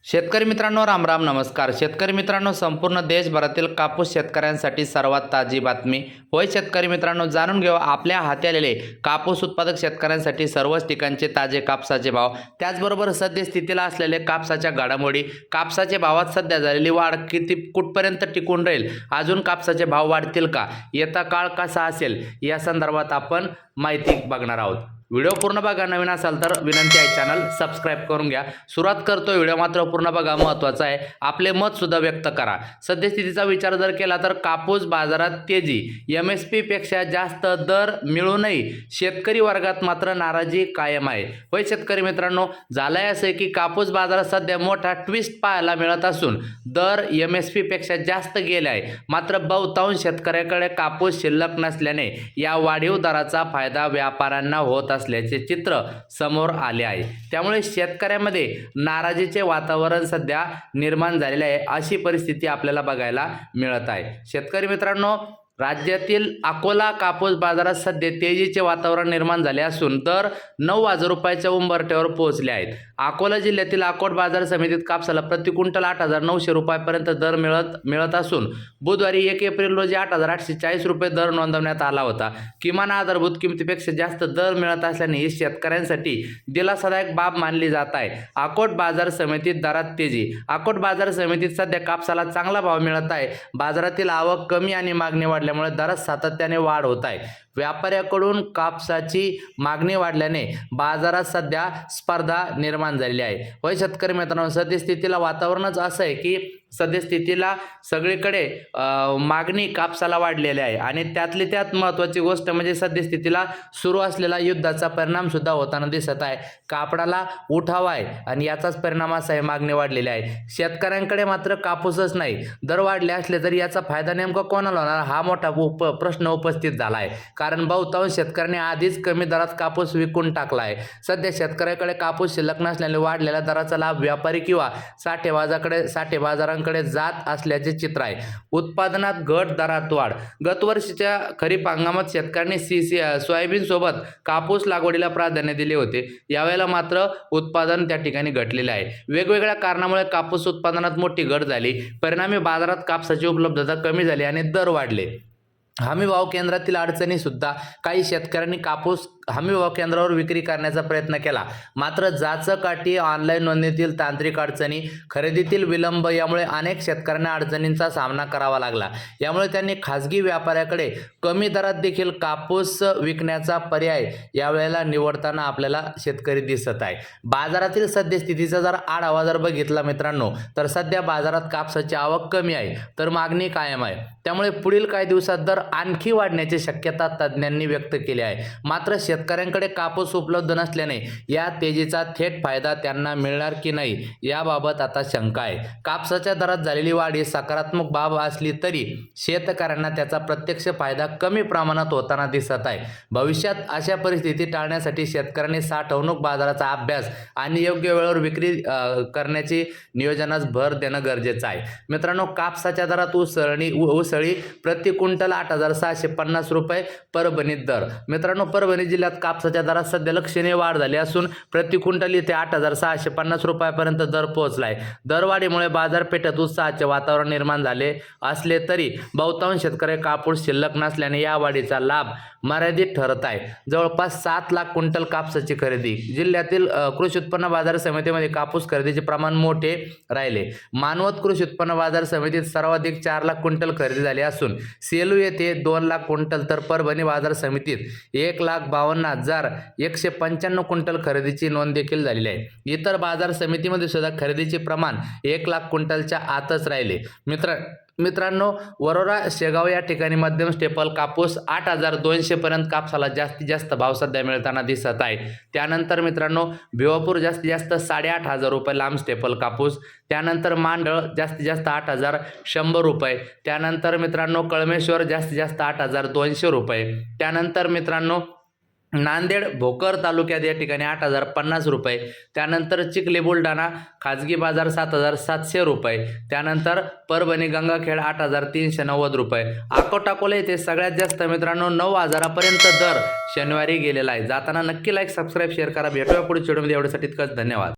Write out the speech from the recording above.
शेतकरी मित्रांनो, राम राम, नमस्कार. शेतकरी मित्रांनो, संपूर्ण देशभरातील कापूस शेतकऱ्यांसाठी सर्वात ताजी बातमी. होय शेतकरी मित्रांनो, जाणून घेऊ आपल्या हाती आलेले कापूस उत्पादक शेतकऱ्यांसाठी सर्वच ठिकाणचे ताजे कापसाचे भाव, त्याचबरोबर सद्यस्थितीला असलेले कापसाच्या घडामोडी, कापसाच्या भावात सध्या झालेली वाढ किती कुठपर्यंत टिकून राहील, अजून कापसाचे भाव वाढतील का, येता काळ कसा असेल, या संदर्भात आपण माहिती बघणार आहोत. व्हिडिओ पूर्ण बघा. नवीन असाल तर विनंती आहे, चॅनल सबस्क्राईब करून घ्या. सुरुवात करतो, व्हिडिओ मात्र पूर्ण बघा, महत्त्वाचं आहे. आपले मत सुद्धा व्यक्त करा. सद्यस्थितीचा विचार जर केला तर कापूस बाजारात तेजी, MSP पेक्षा जास्त दर मिळूनही शेतकरी वर्गात मात्र नाराजी कायम आहे. होय शेतकरी मित्रांनो, झालंय असं की कापूस बाजारात सध्या मोठा ट्विस्ट पाहायला मिळत असून दर MSP पेक्षा जास्त गेले आहे. मात्र बहुतांश शेतकऱ्याकडे कापूस शिल्लक नसल्याने या वाढीव दराचा फायदा व्यापाऱ्यांना होत असल्याचे चित्र समोर आले आहे. त्यामुळे शेतकऱ्यांमध्ये नाराजीचे वातावरण सध्या निर्माण झालेले आहे, अशी परिस्थिती आपल्याला बघायला मिळत आहे. शेतकरी मित्रांनो, राज्यातील अकोला कापूस बाजारात सध्या तेजीचे वातावरण निर्माण झाले असून दर 9,000 रुपयाच्या उंबरठ्यावर पोहोचले आहेत. अकोला जिल्ह्यातील अकोट बाजार समितीत कापसाला प्रति क्विंटल 8,900 रुपयापर्यंत दर मिळत असून बुधवारी 1 एप्रिल रोजी 8,840 रुपये दर नोंदवण्यात आला होता. किमान आधारभूत किमतीपेक्षा जास्त दर मिळत असल्याने ही शेतकऱ्यांसाठी दिलासादायक बाब मानली जात आहे. अकोट बाजार समितीत दरात तेजी. अकोट बाजार समितीत सध्या कापसाला चांगला भाव मिळत आहे. बाजारातील आवक कमी आणि मागणी वाढल्यामुळे दरात सातत्याने वाढ होत आहे. व्यापाऱ्याकडून कापसाची मागणी वाढल्याने बाजारात सध्या स्पर्धा निर्माण झालेली आहे. होय शेतकरी मित्रांनो, सद्यस्थितीला वातावरणच असं आहे की सद्यस्थितीला सगळीकडे मागणी कापसाला वाढलेली आहे आणि त्यातली त्यात महत्त्वाची गोष्ट म्हणजे सद्यस्थितीला सुरू असलेला युद्धाचा परिणाम सुद्धा होताना दिसत आहे. कापडाला उठाव आहे आणि याचाच परिणाम असा आहे, मागणी वाढलेली आहे. शेतकऱ्यांकडे मात्र कापूसच नाही. दर वाढले असले तरी याचा फायदा नेमका कोणाला होणार, हा मोठा प्रश्न उपस्थित झाला आहे. कारण बहुतांश शेतकऱ्यांनी आधीच कमी दरात कापूस विकून टाकला आहे. सध्या शेतकऱ्याकडे कापूस शिल्लक नसल्याने वाढलेल्या दराचा लाभ व्यापारी किंवा साठेबाजारांकडे जात असल्याचे चित्र आहे. उत्पादनात घट, दरात वाढ. गतवर्षीच्या खरीप हंगामात शेतकऱ्यांनी सोयाबीन सोबत कापूस लागवडीला प्राधान्य दिले होते. यावेळेला मात्र उत्पादन त्या ठिकाणी घटलेले आहे. वेगवेगळ्या कारणामुळे कापूस उत्पादनात मोठी घट झाली. परिणामी बाजारात कापसाची उपलब्धता कमी झाली आणि दर वाढले. हमी भाव केंद्रातील अडचणी सुद्धा. काही शेतकऱ्यांनी कापूस हमी भाव केंद्रावर विक्री करण्याचा प्रयत्न केला, मात्र जाचकाठी, ऑनलाईन नोंदणीतील तांत्रिक अडचणी, खरेदीतील विलंब यामुळे अनेक शेतकऱ्यांना अडचणींचा सामना करावा लागला. यामुळे त्यांनी खाजगी व्यापाऱ्याकडे कमी दरात देखील कापूस विकण्याचा पर्याय यावेळेला निवडताना आपल्याला शेतकरी दिसत आहे. बाजारातील सद्यस्थितीचा जर आढावा जर बघितला मित्रांनो, तर सध्या बाजारात कापसाची आवक कमी आहे तर मागणी कायम आहे. त्यामुळे पुढील काही दिवसात दर आणखी वाढण्याची शक्यता तज्ज्ञांनी व्यक्त केली आहे. मात्र शेतकऱ्यांकडे कापूस उपलब्ध नसल्याने या तेजीचा थेट फायदा त्यांना मिळणार की नाही याबाबत आता शंका आहे. कापसाच्या दरात झालेली वाढ ही सकारात्मक बाब असली तरी शेतकऱ्यांना त्याचा प्रत्यक्ष फायदा कमी प्रमाणात होताना दिसत आहे. भविष्यात अशा परिस्थिती टाळण्यासाठी शेतकऱ्यांनी साठवणूक बाजाराचा अभ्यास आणि योग्य वेळेवर विक्री करण्याची नियोजनास भर देणं गरजेचं आहे. मित्रांनो, कापसाच्या दरात उसळी प्रति क्विंटल 8,650 रुपये परभणीत दर. मित्रांनो, परभणी जिल्ह्यात कापसाच्या दरात सध्या लक्षणीय वाढ झाली असून प्रति क्विंटल इथे 8,650 रुपयापर्यंत दर पोहोचला आहे. दरवाढीमुळे बाजारपेठेत उत्साहाचे वातावरण निर्माण झाले असले तरी बहुतांश शेतकरी कापूस शिल्लक नसल्याने या वाढीचा लाभ मर्यादित ठरत आहे. जवळपास 7 लाख क्विंटल कापसाची खरेदी. जिल्ह्यातील कृषी उत्पन्न बाजार समितीमध्ये कापूस खरेदीचे प्रमाण मोठे राहिले. मानवत कृषी उत्पन्न बाजार समितीत सर्वाधिक 4 लाख क्विंटल खरेदी झाली असून सेलू येथे 2 लाख क्विंटल तर परभणी बाजार समितीत 1,52,195 क्विंटल खरेदीची नोंद देखील झालेली आहे. इतर बाजार समितीमध्ये सुद्धा खरेदीचे प्रमाण 1 लाख क्विंटलच्या आतच राहिले. मित्रांनो, वरोरा, शेगाव या ठिकाणी मध्यम स्टेपल कापूस 8,200 पर्यंत कापसाला जास्तीत जास्त भाव सध्या मिळताना दिसत आहे. त्यानंतर मित्रांनो, भिवापूर जास्तीत जास्त 8,500 रुपये लांब स्टेपल कापूस. त्यानंतर मांडळ जास्तीत जास्त 8,100 रुपये. त्यानंतर मित्रांनो, कळमेश्वर जास्तीत जास्त 8,200 रुपये. त्यानंतर मित्रांनो, नांदेड भोकर तालुक्यात या ठिकाणी 8,050 रुपये. त्यानंतर चिखली बुलढाणा खाजगी बाजार 7,700 रुपये. त्यानंतर परभणी गंगाखेड 8,390 रुपये. अकोला येथे सगळ्यात जास्त मित्रांनो 9,000 पर्यंत दर शनिवारी गेलेला आहे. जाताना नक्की लाईक, सबस्क्राईब, शेअर करा. भेटूया पुढे व्हिडिओमध्ये. एवढ्यासाठी इतकंच. धन्यवाद.